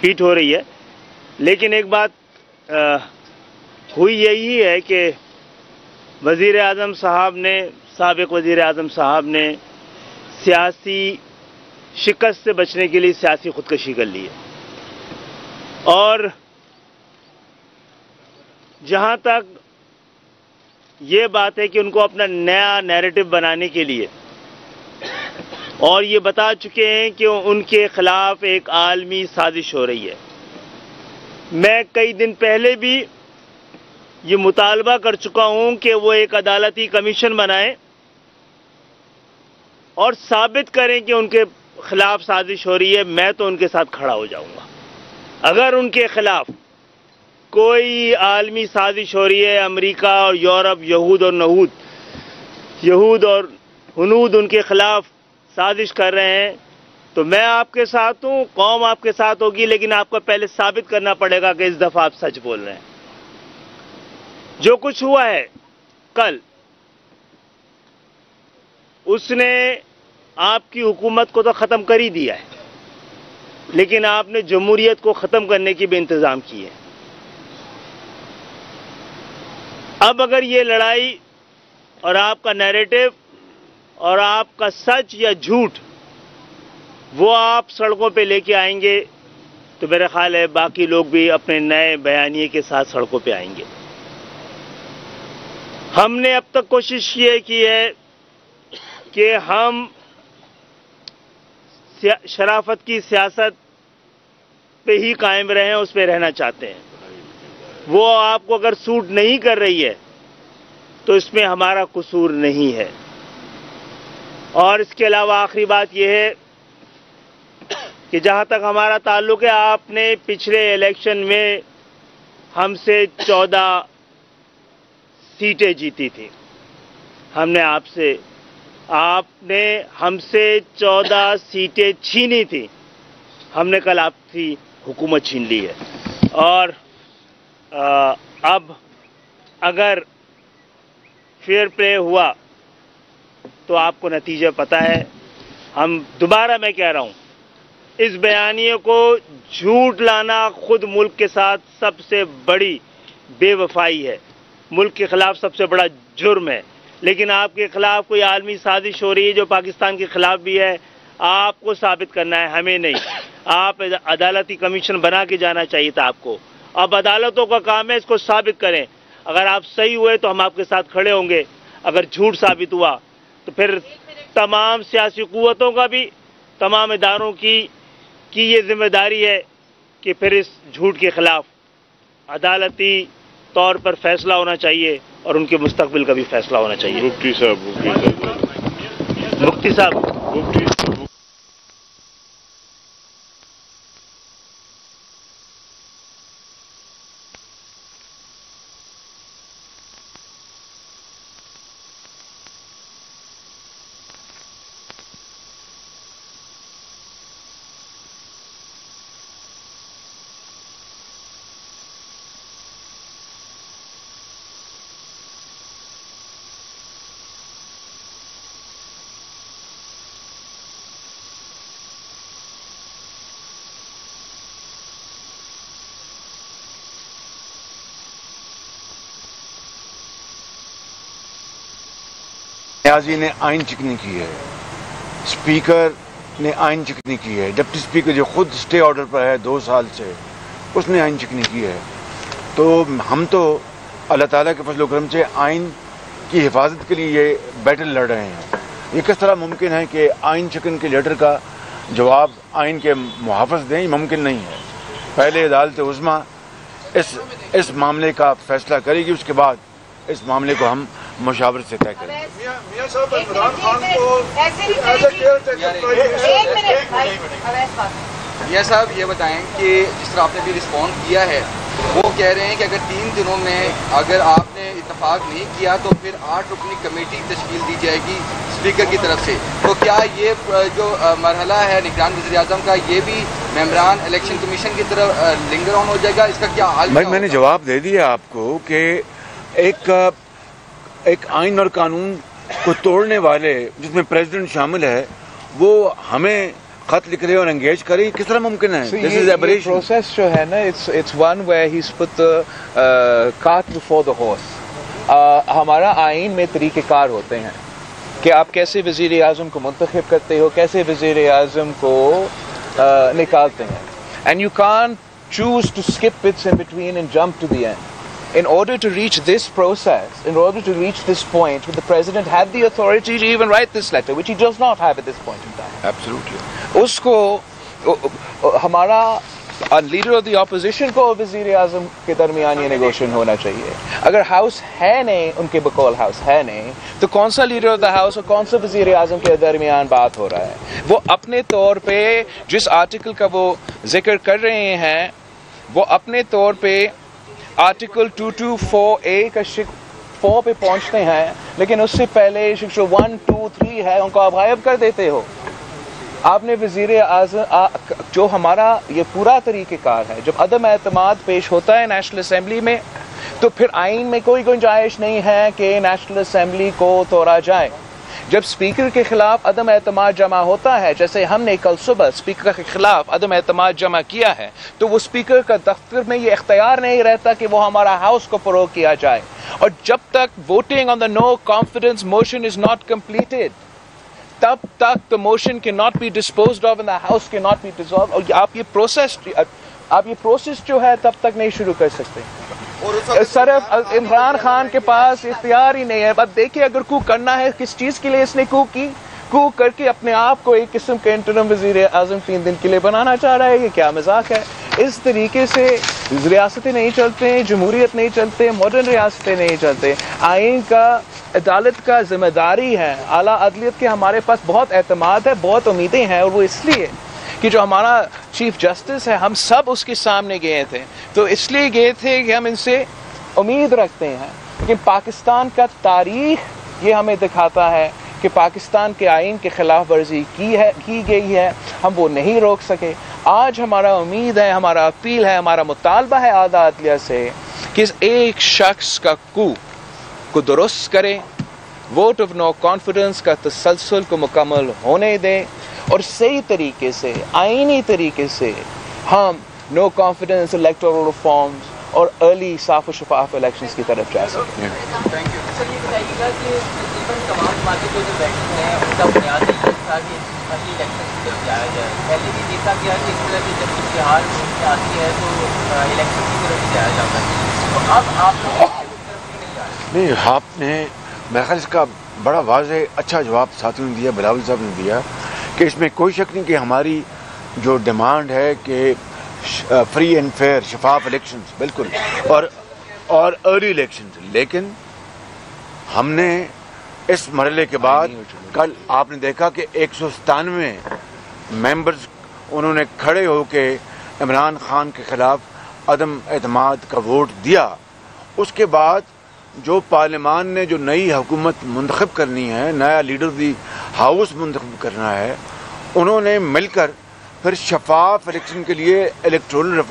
पीट हो रही है। लेकिन एक बात हुई यही है कि वज़ीर आज़म साहब ने, साबिक़ वज़ीर आज़म साहब ने सियासी शिकस्त से बचने के लिए सियासी खुदकशी कर ली है। और जहां तक ये बात है कि उनको अपना नया नैरेटिव बनाने के लिए, और ये बता चुके हैं कि उनके खिलाफ एक आलमी साजिश हो रही है। मैं कई दिन पहले भी ये मुतालबा कर चुका हूं कि वो एक अदालती कमीशन बनाएं और साबित करें कि उनके खिलाफ साजिश हो रही है। मैं तो उनके साथ खड़ा हो जाऊंगा। अगर उनके खिलाफ कोई आलमी साजिश हो रही है, अमेरिका और यूरोप, यहूद और हुनूद उनके खिलाफ साजिश कर रहे हैं, तो मैं आपके साथ हूं, कौम आपके साथ होगी। लेकिन आपको पहले साबित करना पड़ेगा कि इस दफा आप सच बोल रहे हैं। जो कुछ हुआ है कल, उसने आपकी हुकूमत को तो खत्म कर ही दिया है, लेकिन आपने जमहूरियत को खत्म करने की भी इंतजाम की है। अब अगर ये लड़ाई और आपका नैरेटिव और आपका सच या झूठ वो आप सड़कों पे लेके आएंगे, तो मेरा ख्याल है बाकी लोग भी अपने नए बयानिए के साथ सड़कों पे आएंगे। हमने अब तक कोशिश ये की है कि हम शराफत की सियासत पे ही कायम रहें, उस पे रहना चाहते हैं। वो आपको अगर सूट नहीं कर रही है तो इसमें हमारा कसूर नहीं है। और इसके अलावा आखिरी बात यह है कि जहां तक हमारा ताल्लुक है, आपने पिछले इलेक्शन में हमसे 14 सीटें जीती थी। आपने हमसे 14 सीटें छीनी थी। हमने कल आपकी हुकूमत छीन ली है। और अब अगर फेयर प्ले हुआ तो आपको नतीजा पता है। हम दोबारा मैं कह रहा हूं, इस बयानिए को झूठ लाना खुद मुल्क के साथ सबसे बड़ी बेवफाई है, मुल्क के खिलाफ सबसे बड़ा जुर्म है। लेकिन आपके खिलाफ कोई आलमी साजिश हो रही है जो पाकिस्तान के खिलाफ भी है, आपको साबित करना है, हमें नहीं। आप अदालती कमीशन बना के जाना चाहिए था आपको। अब अदालतों का काम है इसको साबित करें। अगर आप सही हुए तो हम आपके साथ खड़े होंगे, अगर झूठ साबित हुआ तो फिर तमाम सियासी कुव्वतों का भी, तमाम इदारों की ये जिम्मेदारी है कि फिर इस झूठ के खिलाफ अदालती तौर पर फैसला होना चाहिए और उनके मुस्तकबिल का भी फैसला होना चाहिए। मुफ्ती साहब न्याजी ने आइन चिकनी की है, स्पीकर ने आइन चिकनी की है, डिप्टी स्पीकर जो खुद स्टे ऑर्डर पर है 2 साल से, उसने आइन चिकनी की है। तो हम तो अल्लाह ताला के फजल करम से आइन की हिफाजत के लिए ये बैटल लड़ रहे हैं। ये किस तरह मुमकिन है कि आइन चिकन के लीडर का जवाब आइन के मुहाफ़िज़ दें? मुमकिन नहीं है। पहले अदालत उज़्मा इस मामले का फैसला करेगी, उसके बाद इस मामले को हम मुशावरत से तय करेंगे। मियां साहब, इमरान खान को मियां साहब ये बताएं कि जिस तरह आपने भी रिस्पॉन्ड किया है, वो कह रहे हैं कि अगर 3 दिनों में अगर आपने इत्तेफाक नहीं किया तो फिर 8 रुकनी कमेटी तश्कील दी जाएगी स्पीकर की तरफ से। तो क्या ये जो मरहला है निगरान वज़ीर आज़म का, ये भी मेंबरान इलेक्शन कमीशन की तरफ लिंगर ऑन हो जाएगा? इसका क्या हाल? भाई मैंने जवाब दे दिया आपको कि एक आइन और कानून को तोड़ने वाले, जिसमें प्रेसिडेंट शामिल है, वो हमें खत लिख रहे और एंगेज करें, किस तरह मुमकिन है? This is aberration. प्रोसेस जो है ना, it's one where he is put the cart before the horse. हमारा आइन में तरीक़ेकार होते हैं कि आप कैसे वज़ीर आज़म को मुंतखब करते हो, कैसे वज़ीर आज़म को निकालते हैं। And you can't choose to skip bits in between and jump to the end. In order to reach this process, in order to reach this point, the president had the authority to even write this letter, which he does not have at this point in time. Absolutely. उसको हमारा leader of the opposition को वज़ीर आज़म के दरमियान ये negotiation होना चाहिए। अगर हाउस है नहीं, उनके बकौल हाउस है नहीं, तो कौन सा लीडर ऑफ द हाउस और कौन सा वज़ीर आज़म के दरमियान बात हो रहा है? वो अपने तौर पे जिस आर्टिकल का वो जिक्र कर रहे हैं, वो अपने तौर पे आर्टिकल 224A का 4 पे पहुंचते हैं, लेकिन उससे पहले शिक्षा 1, 2, 3 है, उनको आप गायब कर देते हो। आपने वज़ीर आज़म जो हमारा ये पूरा तरीक़ेकार है, जब अदम एतमाद पेश होता है नेशनल असम्बली में, तो फिर आइन में कोई गुंजाइश नहीं है कि नेशनल असम्बली को तोड़ा जाए। जब स्पीकर के खिलाफ अदम एतमाद जमा होता है, जैसे हमने कल सुबह स्पीकर के खिलाफ अदम एतमाद जमा किया है, तो वो स्पीकर का दफ्तर में ये इख्तियार नहीं रहता कि वो हमारा हाउस को फरोग किया जाए। और जब तक voting on the no confidence motion is not completed, तब तक the motion can not be disposed of and the house can not be dissolved. और आप ये प्रोसेस जो है तब तक नहीं शुरू कर सकते। सिर्फ इमरान खान के पास इख्तियार ही नहीं है। अब देखिए, अगर कू करना है, किस चीज़ के लिए इसने कू की? कू करके अपने आप को एक किस्म के इंटरिम वज़ीर आज़म 3 दिन के लिए बनाना चाह रहा है। ये क्या मजाक है? इस तरीके से रियासतें नहीं चलते, जमहूरियत नहीं चलते, मॉडर्न रियासतें नहीं चलते। आइन का, अदालत का जिम्मेदारी है। आला अदलियत के हमारे पास बहुत एतमाद है, बहुत उम्मीदें हैं, और वो इसलिए कि जो हमारा चीफ जस्टिस है, हम सब उसके सामने गए थे, तो इसलिए गए थे कि हम इनसे उम्मीद रखते हैं। लेकिन पाकिस्तान का तारीख ये हमें दिखाता है कि पाकिस्तान के आइन के खिलाफ वर्जी की गई है, हम वो नहीं रोक सके। आज हमारा उम्मीद है, हमारा अपील है, हमारा मुतालबा है आला अदलियत से कि इस एक शख्स का को दुरुस्त करें, वोट ऑफ नो कॉन्फिडेंस का तसलसल को मुकम्मल होने दें, और सही तरीके से, आईनी तरीके से हम नो कॉन्फिडेंस इलेक्टोरल रिफॉर्म्स और अर्ली साफ और शफाफ इलेक्शंस की तरफ जा सकते हैं। Thank you sir. ये बताइएगा कि तमाम समाजी जो बैठक है उनका बुनियाद ये था कि अर्ली इलेक्शन की तरफ जाया जाए। पहले भी देखा गया कि इस तरह की जब इश्तिहार आती है तो इलेक्शन की तरफ जाया जाता है, तो अब आप नहीं, आपने मेरे ख्याल इसका बड़ा वाज़े अच्छा जवाब साथियों ने दिया, बिलावल साहब ने दिया कि इसमें कोई शक नहीं कि हमारी जो डिमांड है कि फ्री एंड फेयर शफाफ इलेक्शंस, बिल्कुल, और अर्ली इलेक्शंस। लेकिन हमने इस मरहले के बाद कल आपने देखा कि 197 मेंबर्स उन्होंने खड़े होकर इमरान खान के खिलाफ अदम एतमाद का वोट दिया। उसके बाद जो पार्लियामान ने जो नई हुकूमत मुंतखब करनी है, नया लीडर दी हाउस मुंतखब करना है, उन्होंने मिलकर फिर शफाफ इलेक्शन के लिए इलेक्टोरल रिफॉर्म